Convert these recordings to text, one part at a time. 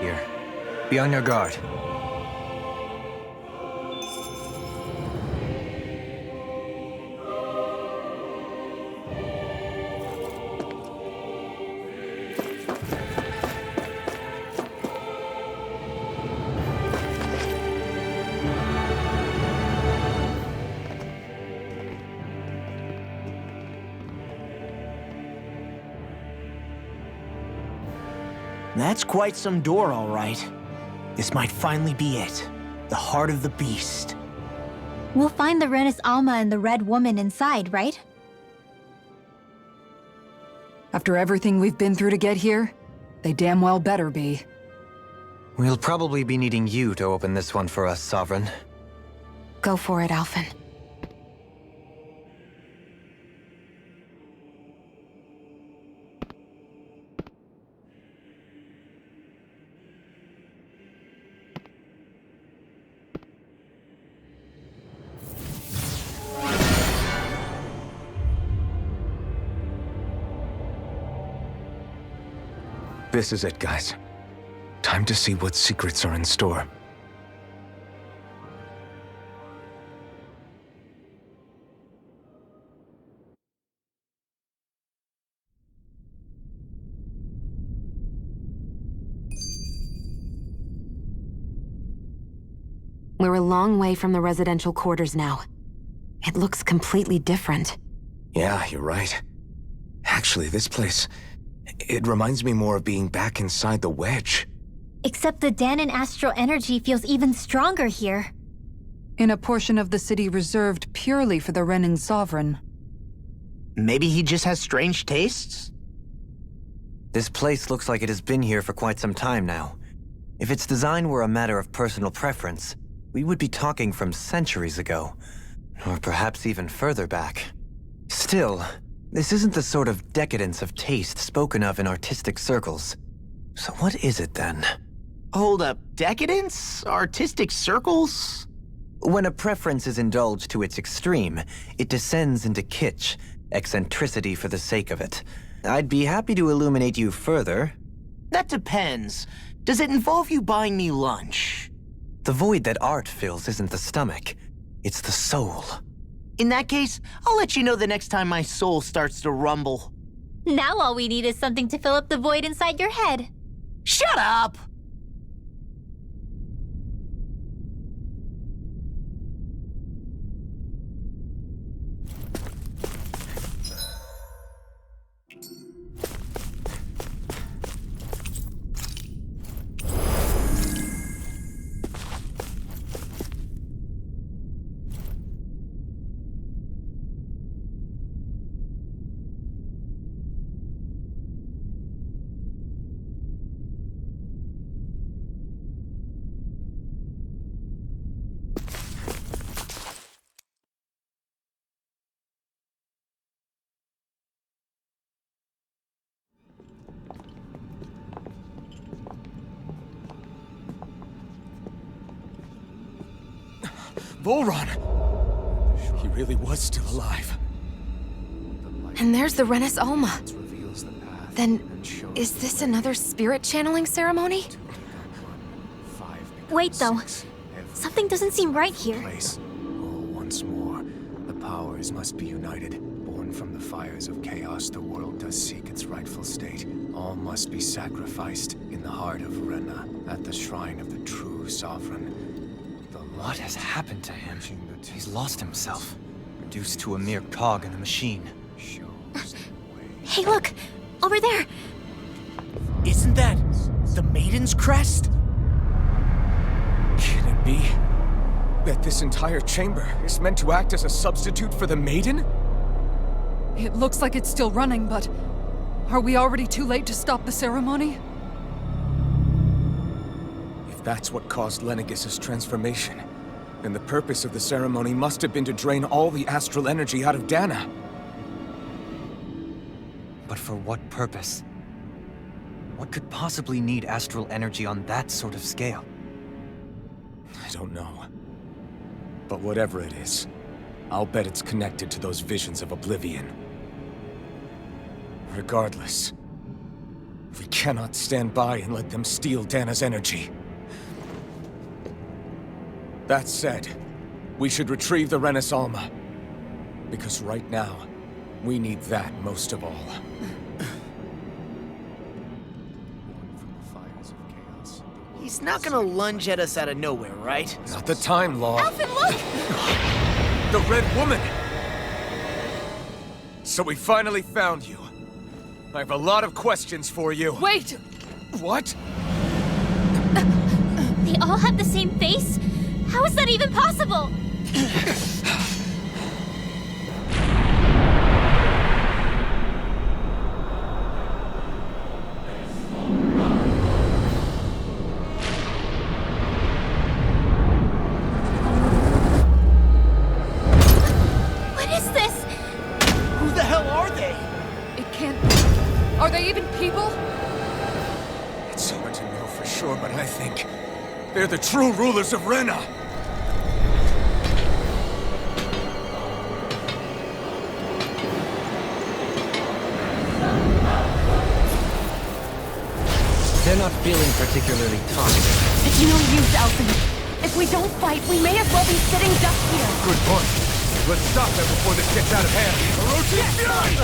Here. Be on your guard. That's quite some door, all right. This might finally be it. The heart of the beast. We'll find the Renis Alma and the Red Woman inside, right? After everything we've been through to get here, they damn well better be. We'll probably be needing you to open this one for us, Sovereign. Go for it, Alphen. This is it, guys. Time to see what secrets are in store. We're a long way from the residential quarters now. It looks completely different. Yeah, you're right. Actually, this place... it reminds me more of being back inside the Wedge. Except the Danon astral energy feels even stronger here. In a portion of the city reserved purely for the Renin Sovereign. Maybe he just has strange tastes? This place looks like it has been here for quite some time now. If its design were a matter of personal preference, we would be talking from centuries ago. Or perhaps even further back. Still, this isn't the sort of decadence of taste spoken of in artistic circles. So what is it then? Hold up, decadence? Artistic circles? When a preference is indulged to its extreme, it descends into kitsch, eccentricity for the sake of it. I'd be happy to illuminate you further. That depends. Does it involve you buying me lunch? The void that art fills isn't the stomach, it's the soul. In that case, I'll let you know the next time my soul starts to rumble. Now all we need is something to fill up the void inside your head. Shut up! Volron! He really was still alive. And there's the Renis Alma. Then, is this another spirit channeling ceremony? Wait, though. Something doesn't seem right here. Once more, the powers must be united. Born from the fires of chaos, the world does seek its rightful state. All must be sacrificed in the heart of Rena, at the shrine of the true sovereign. What has happened to him? He's lost himself, reduced to a mere cog in the machine. Hey, look! Over there! Isn't that the Maiden's crest? Can it be that this entire chamber is meant to act as a substitute for the Maiden? It looks like it's still running, but... are we already too late to stop the ceremony? If that's what caused Lenegis' transformation, then the purpose of the ceremony must have been to drain all the astral energy out of Dana. But for what purpose? What could possibly need astral energy on that sort of scale? I don't know. But whatever it is, I'll bet it's connected to those visions of oblivion. Regardless, We cannot stand by and let them steal Dana's energy. That said, we should retrieve the Renis Alma. Because right now, we need that most of all. He's not gonna lunge at us out of nowhere, right? Not the time, Law. Alvin, look! The Red Woman! So we finally found you. I have a lot of questions for you. Wait! What? They all have the same face? How is that even possible? What is this? Who the hell are they? It can't... Are they even people? It's hard to know for sure, but I think they're the true rulers of Rena. They're not feeling particularly talkative. It's no use, Alvin. If we don't fight, we may as well be sitting ducks here. Good point. Let's stop them before this gets out of hand. Orochi's fury!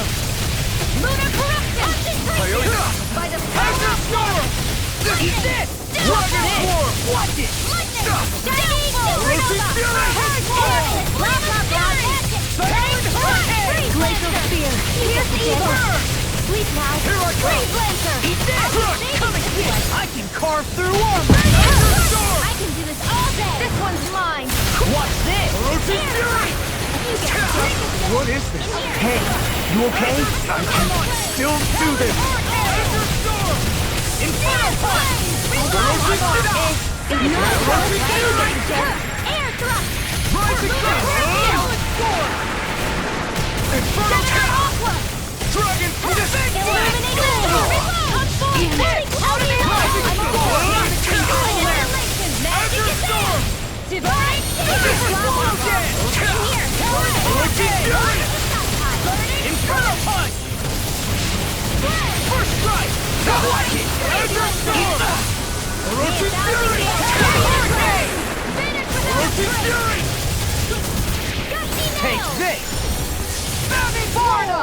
Lunar corruption! Iota! By the power of storm! Eat this! Dragon form! Watch it! Orochi's fury! Glacial spear! Here's the evil! Sleep now! Here I come! Blazer! Eat this! Coming here! I can carve through armor! I can do this all day! This one's mine! Watch this! Orochi's fury! You get it! What is this? Hey, you okay? I can still do this! Inferno punch! Orochi's fury! Air thrust! Rising thrust! Inferno Aqua! Dragon fist! Inferno punch! First strike! Orochi's fury! Orochi's fury! Take this! Bardo!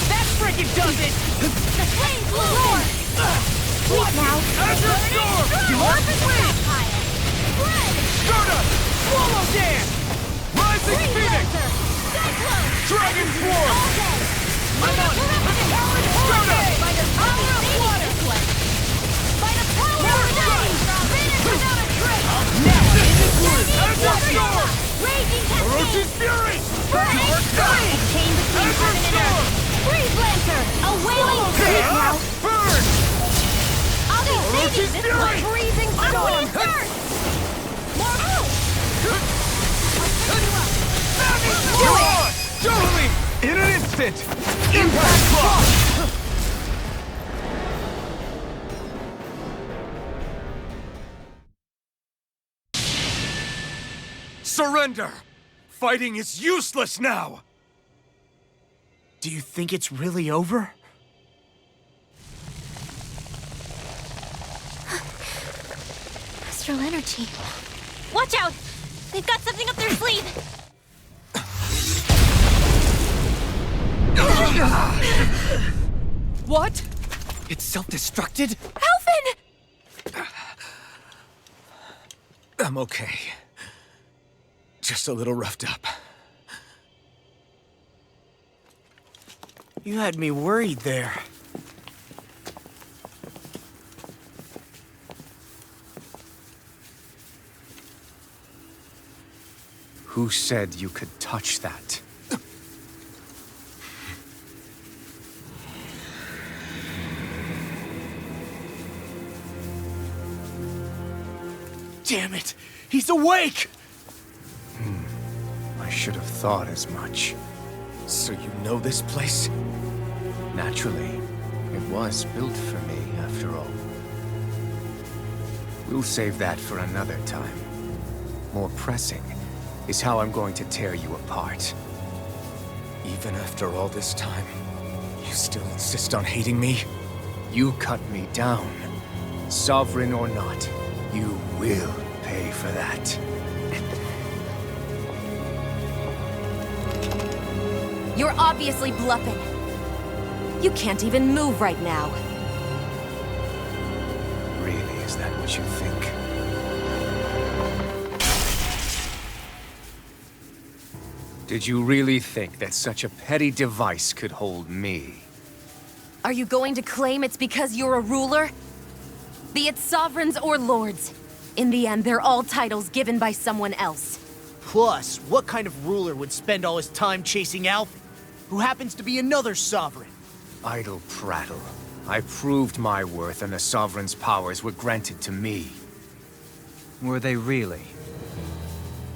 That frickin' does it! The flames will roar! Sleep now! Azure Storm! Wing! Stardust! Swallow dance! Rising Phoenix! Cyclone! Dragon Swarm! All day! I'm on it! Stardust! By the power of water! By the power of rain! Finish without a trick! Now I'm in the groove! Azure Storm! Raging cascade! Orochi's fury! A chain between heaven and earth! Freeze Lancer! A wailing sleep now! Burn! I'll be saving this fury! one freezing storm! Thirst! More out! You're on! Totally! In an instant! Impact block! Surrender! Fighting is useless now! Do you think it's really over? Astral energy. Watch out! They've got something up their sleeve! What? It's self-destructed? Alvin! I'm okay. Just a little roughed up. You had me worried there. Who said you could touch that? Damn it! He's awake! I should have thought as much. So you know this place? Naturally, it was built for me, after all. We'll save that for another time. More pressing is how I'm going to tear you apart. Even after all this time, you still insist on hating me? You cut me down. Sovereign or not, you will pay for that. You're obviously bluffing. You can't even move right now. Really, is that what you think? Did you really think that such a petty device could hold me? Are you going to claim it's because you're a ruler? Be it sovereigns or lords. In the end, they're all titles given by someone else. Plus, what kind of ruler would spend all his time chasing Alfie, who happens to be another sovereign? Idle prattle. I proved my worth and the Sovereign's powers were granted to me. Were they really?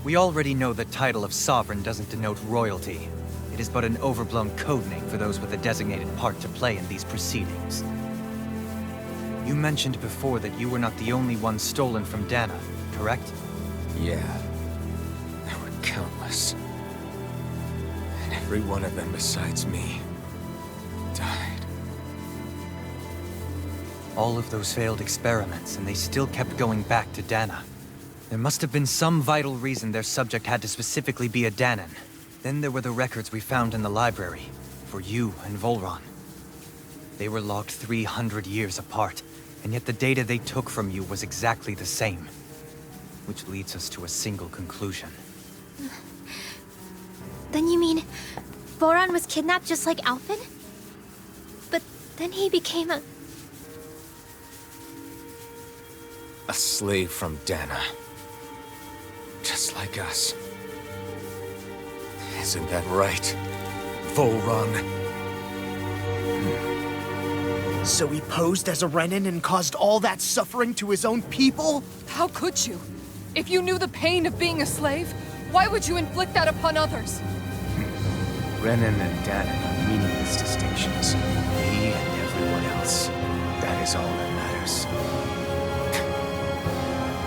We already know the title of Sovereign doesn't denote royalty. It is but an overblown codename for those with a designated part to play in these proceedings. You mentioned before that you were not the only one stolen from Dana, correct? Yeah. There were countless. And every one of them besides me died. All of those failed experiments, and they still kept going back to Dana. There must have been some vital reason their subject had to specifically be a Danan. Then there were the records we found in the library, for you and Volron. They were logged 300 years apart, and yet the data they took from you was exactly the same. Which leads us to a single conclusion. Then you mean Voron was kidnapped just like Alphen? But then he became a... A slave from Dana. Just like us. Isn't that right, Volron? So he posed as a Renin and caused all that suffering to his own people? How could you? If you knew the pain of being a slave, why would you inflict that upon others? Renan and Danan are meaningless distinctions. Me and everyone else. That is all that matters.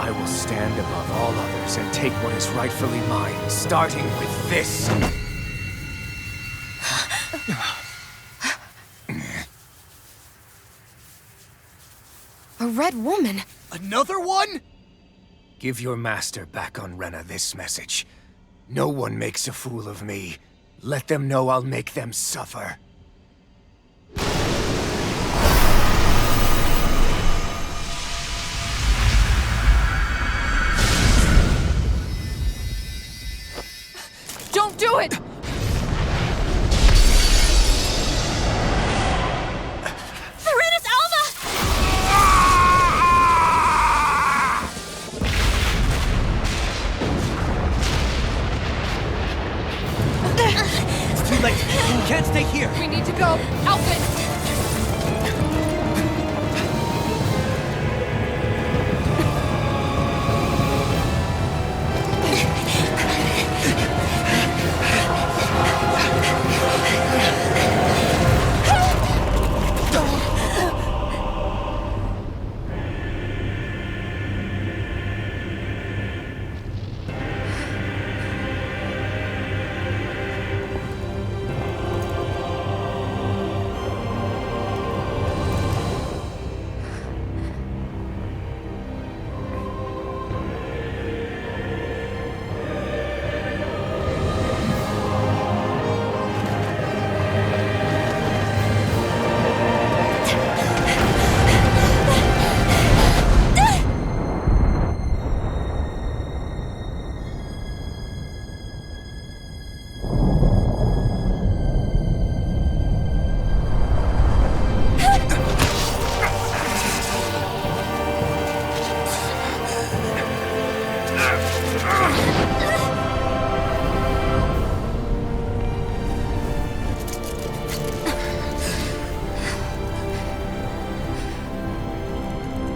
I will stand above all others and take what is rightfully mine, starting with this. A red woman? Another one? Give your master back on Rena this message. No one makes a fool of me. Let them know I'll make them suffer. Don't do it! Serenus Alva! It's too late! We can't stay here! We need to go! Alvin!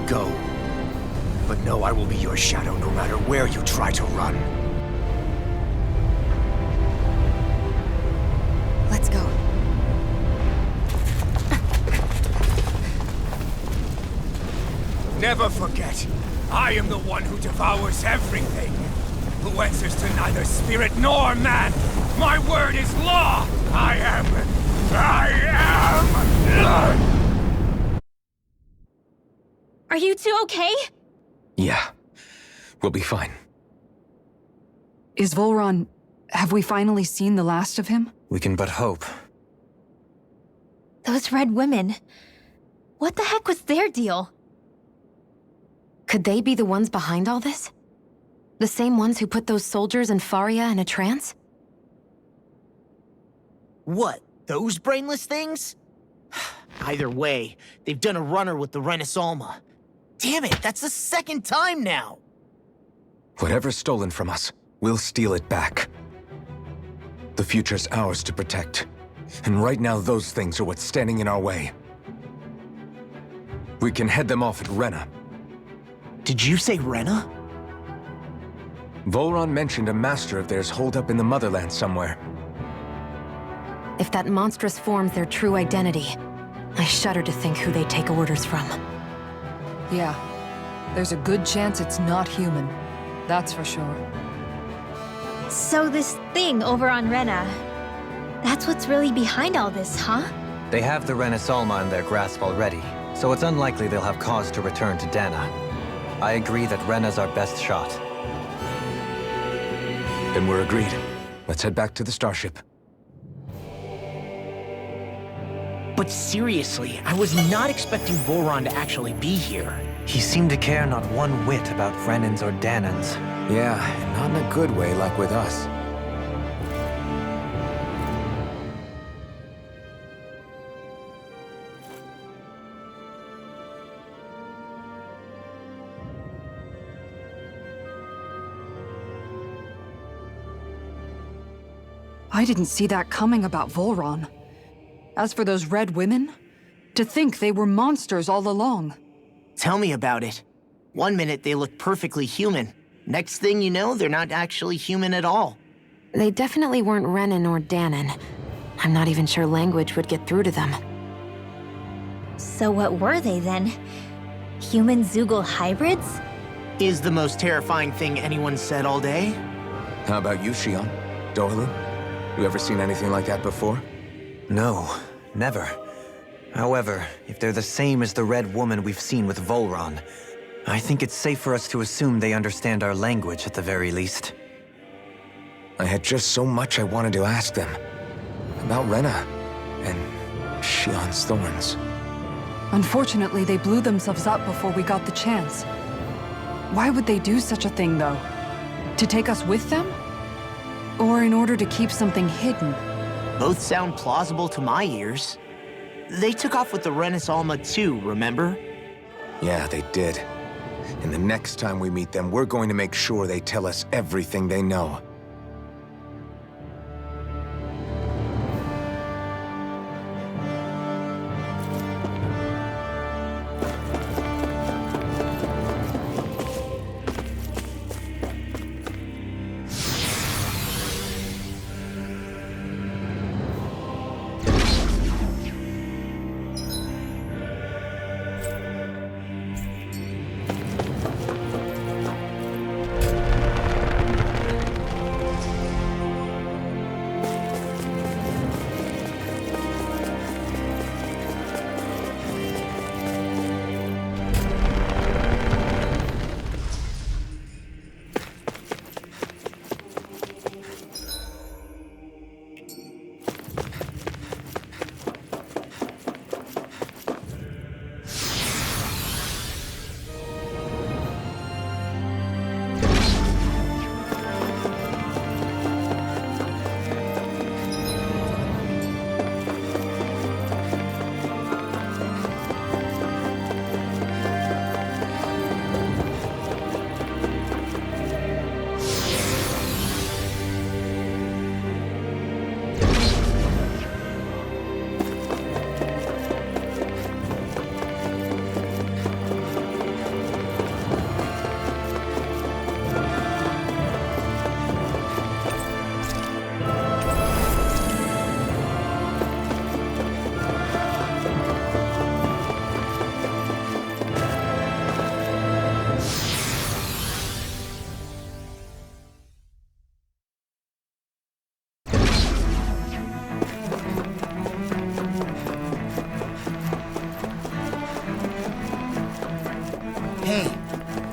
Go. But know I will be your shadow no matter where you try to run. Let's go. Never forget, I am the one who devours everything. Who answers to neither spirit nor man. My word is law. I am... Are you two okay? Yeah. We'll be fine. Is Volron... Have we finally seen the last of him? We can but hope. Those red women. What the heck was their deal? Could they be the ones behind all this? The same ones who put those soldiers and Faria in a trance? What, those brainless things? Either way, they've done a runner with the Renaissalma. Damn it, that's the second time now! Whatever's stolen from us, we'll steal it back. The future's ours to protect. And right now, those things are what's standing in our way. We can head them off at Rena. Did you say Rena? Volron mentioned a master of theirs holed up in the motherland somewhere. If that monstrous form's their true identity, I shudder to think who they take orders from. Yeah. There's a good chance it's not human. That's for sure. So this thing over on Rena, that's what's really behind all this, huh? They have the Renaissalma in their grasp already, so it's unlikely they'll have cause to return to Dana. I agree that Rena's our best shot. Then we're agreed. Let's head back to the starship. But seriously, I was not expecting Voron to actually be here. He seemed to care not one whit about Renans or Danans. Yeah, and not in a good way like with us. I didn't see that coming about Volron. As for those red women, to think they were monsters all along. Tell me about it. One minute they look perfectly human. Next thing you know, they're not actually human at all. They definitely weren't Renan or Danan. I'm not even sure language would get through to them. So what were they then? Human Zoogle hybrids? Is the most terrifying thing anyone said all day? How about you, Shion? Dorlin? You ever seen anything like that before? No, never. However, if they're the same as the Red Woman we've seen with Volron, I think it's safe for us to assume they understand our language at the very least. I had just so much I wanted to ask them. About Rena, and Shion's thorns. Unfortunately, they blew themselves up before we got the chance. Why would they do such a thing, though? To take us with them? Or in order to keep something hidden? Both sound plausible to my ears. They took off with the Renaissalma too, remember? Yeah, they did. And the next time we meet them, we're going to make sure they tell us everything they know.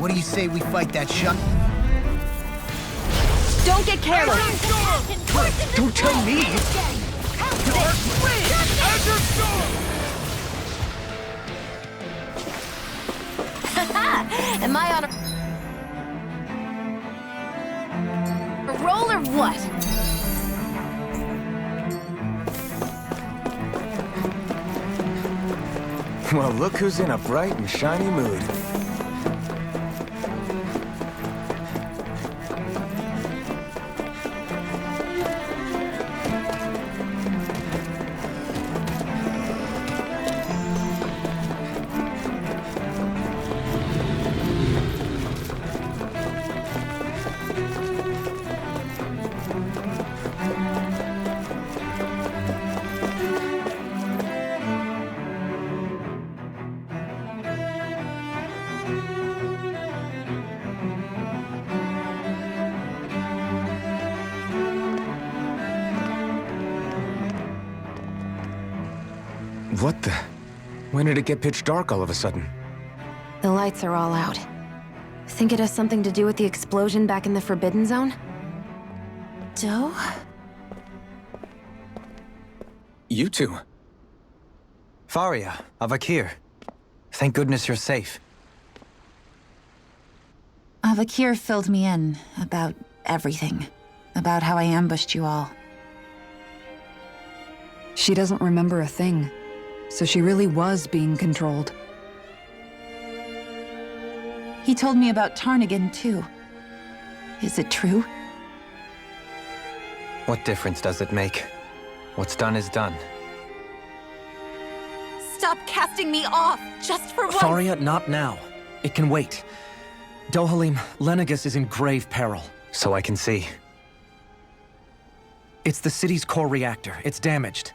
What do you say we fight that shot? Don't get careless! Don't tell me! Am I on a roll or what? Well, look who's in a bright and shiny mood. What the? When did it get pitch dark all of a sudden? The lights are all out. Think it has something to do with the explosion back in the Forbidden Zone? Doe? You two. Faria, Avakir. Thank goodness you're safe. Avakir filled me in about everything. About how I ambushed you all. She doesn't remember a thing. So she really was being controlled. He told me about Tarnigan, too. Is it true? What difference does it make? What's done is done. Stop casting me off, just for once! Faria, not now. It can wait. Dohalim, Lenegus is in grave peril. So I can see. It's the city's core reactor. It's damaged.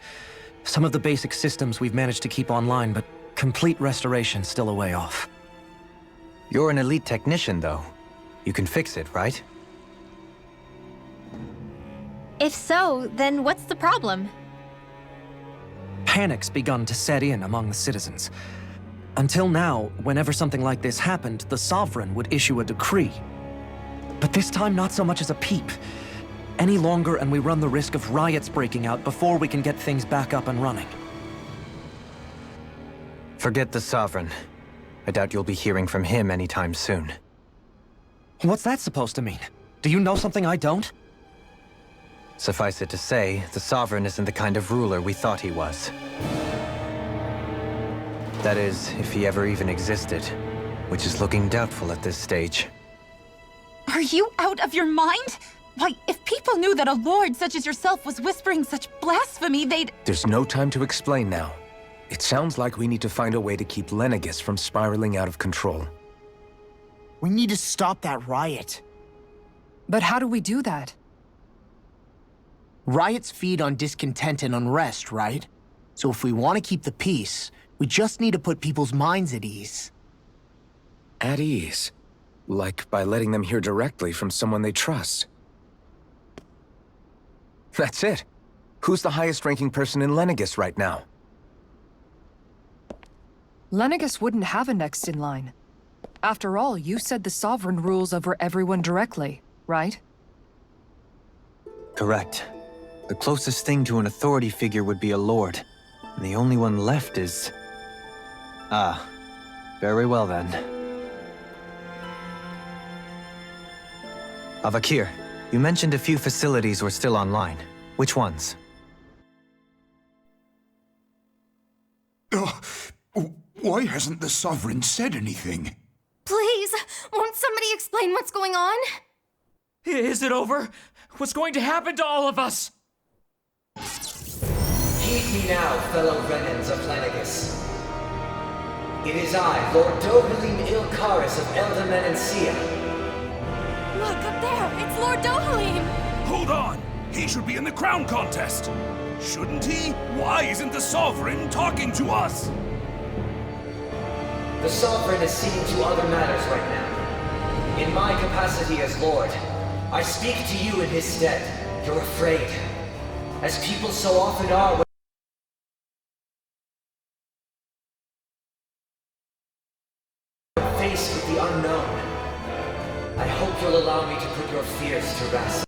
Some of the basic systems we've managed to keep online, but complete restoration's still a way off. You're an elite technician, though. You can fix it, right? If so, then what's the problem? Panic's begun to set in among the citizens. Until now, whenever something like this happened, the Sovereign would issue a decree. But this time, not so much as a peep. Any longer, and we run the risk of riots breaking out before we can get things back up and running. Forget the Sovereign. I doubt you'll be hearing from him anytime soon. What's that supposed to mean? Do you know something I don't? Suffice it to say, the Sovereign isn't the kind of ruler we thought he was. That is, if he ever even existed, which is looking doubtful at this stage. Are you out of your mind? Why, if people knew that a lord such as yourself was whispering such blasphemy, they'd— There's no time to explain now. It sounds like we need to find a way to keep Lenegus from spiraling out of control. We need to stop that riot. But how do we do that? Riots feed on discontent and unrest, right? So if we want to keep the peace, we just need to put people's minds at ease. At ease? Like by letting them hear directly from someone they trust. That's it. Who's the highest-ranking person in Lenegus right now? Lenegus wouldn't have a next in line. After all, you said the Sovereign rules over everyone directly, right? Correct. The closest thing to an authority figure would be a lord. And the only one left is... Ah. Very well then. Avakir, you mentioned a few facilities were still online. Which ones? Why hasn't the Sovereign said anything? Please, won't somebody explain what's going on? Is it over? What's going to happen to all of us? Heed me now, fellow Renans of Lenegus. It is I, Lord Dohalim Ilkaris of Elda Menancia. Look, up there! It's Lord Dohalim! Hold on! He should be in the crown contest! Shouldn't he? Why isn't the Sovereign talking to us? The Sovereign is seeing to other matters right now. In my capacity as Lord, I speak to you in his stead. You're afraid. As people so often are when faced with the unknown. I hope you'll allow me to put your fears to rest.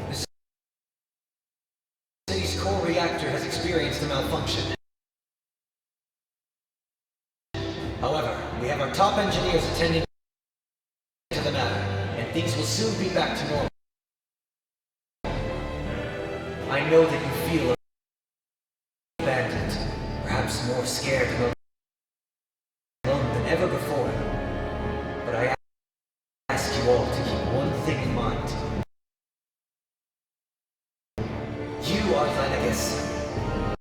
The city's core reactor has experienced a malfunction. However, we have our top engineers attending to the matter, and things will soon be back to normal. I know that you feel abandoned, perhaps more scared and alone than ever before. But I ask you all to keep one thing in mind. You are Lenegus,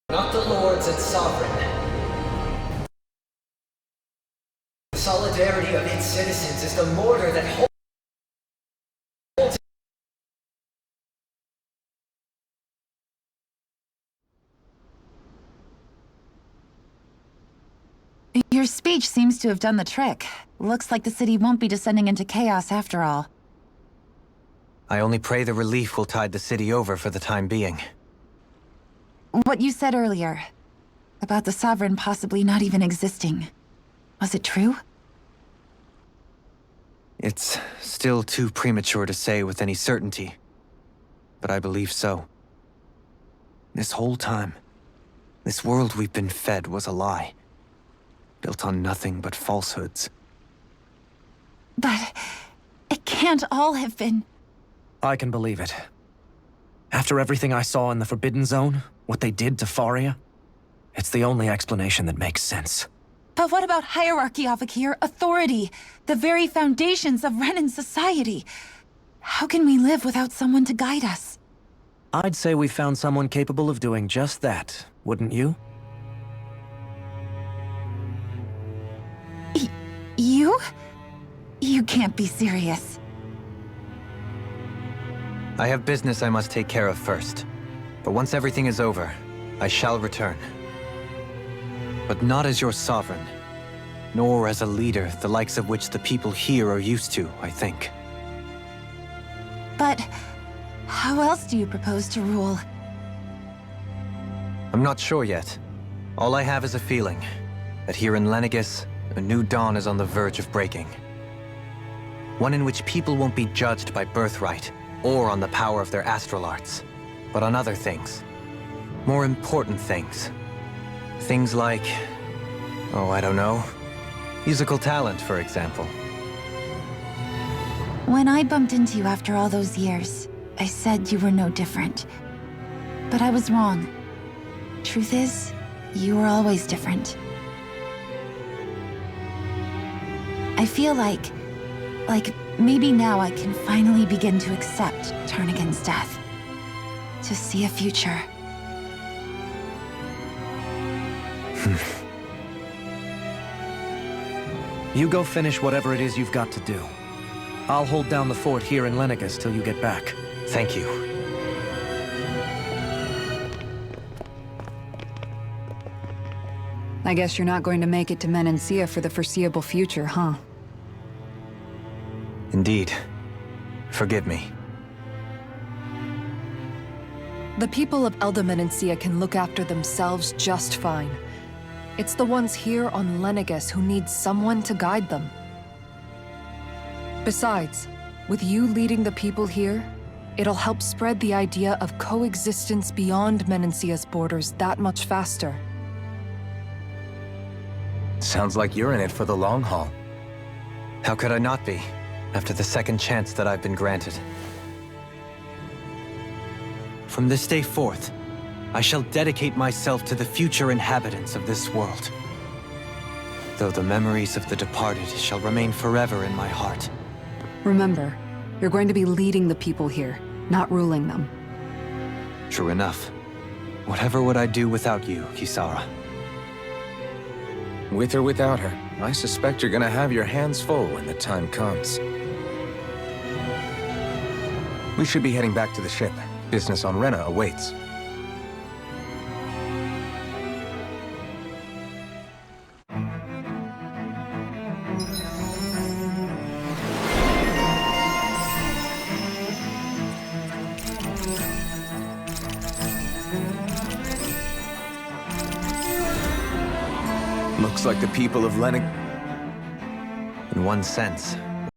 not the lords and sovereign. The solidarity of its citizens is the mortar that holds. Your speech seems to have done the trick. Looks like the city won't be descending into chaos after all. I only pray the relief will tide the city over for the time being. What you said earlier, about the Sovereign possibly not even existing, was it true? It's still too premature to say with any certainty, but I believe so. This whole time, this world we've been fed was a lie, built on nothing but falsehoods. But it can't all have been... I can believe it. After everything I saw in the Forbidden Zone, what they did to Faria, it's the only explanation that makes sense. But what about hierarchy, Avakir? Authority? The very foundations of Renan society? How can we live without someone to guide us? I'd say we found someone capable of doing just that, wouldn't you? You? You can't be serious. I have business I must take care of first. But once everything is over, I shall return. But not as your sovereign, nor as a leader the likes of which the people here are used to, I think. But how else do you propose to rule? I'm not sure yet. All I have is a feeling that here in Lenegus, a new dawn is on the verge of breaking. One in which people won't be judged by birthright or on the power of their astral arts, but on other things. More important things. Things like, oh, I don't know, musical talent, for example. When I bumped into you after all those years, I said you were no different. But I was wrong. Truth is, you were always different. I feel like maybe now I can finally begin to accept Tarnigan's death. To see a future. You go finish whatever it is you've got to do. I'll hold down the fort here in Lenegus till you get back. Thank you. I guess you're not going to make it to Menancia for the foreseeable future, huh? Indeed. Forgive me. The people of Elda Menancia can look after themselves just fine. It's the ones here on Lenegus who need someone to guide them. Besides, with you leading the people here, it'll help spread the idea of coexistence beyond Menancia's borders that much faster. Sounds like you're in it for the long haul. How could I not be, after the second chance that I've been granted? From this day forth, I shall dedicate myself to the future inhabitants of this world. Though the memories of the departed shall remain forever in my heart. Remember, you're going to be leading the people here, not ruling them. True enough. Whatever would I do without you, Kisara? With or without her, I suspect you're gonna have your hands full when the time comes. We should be heading back to the ship. Business on Rena awaits. Looks like the people of Lennox. In one sense,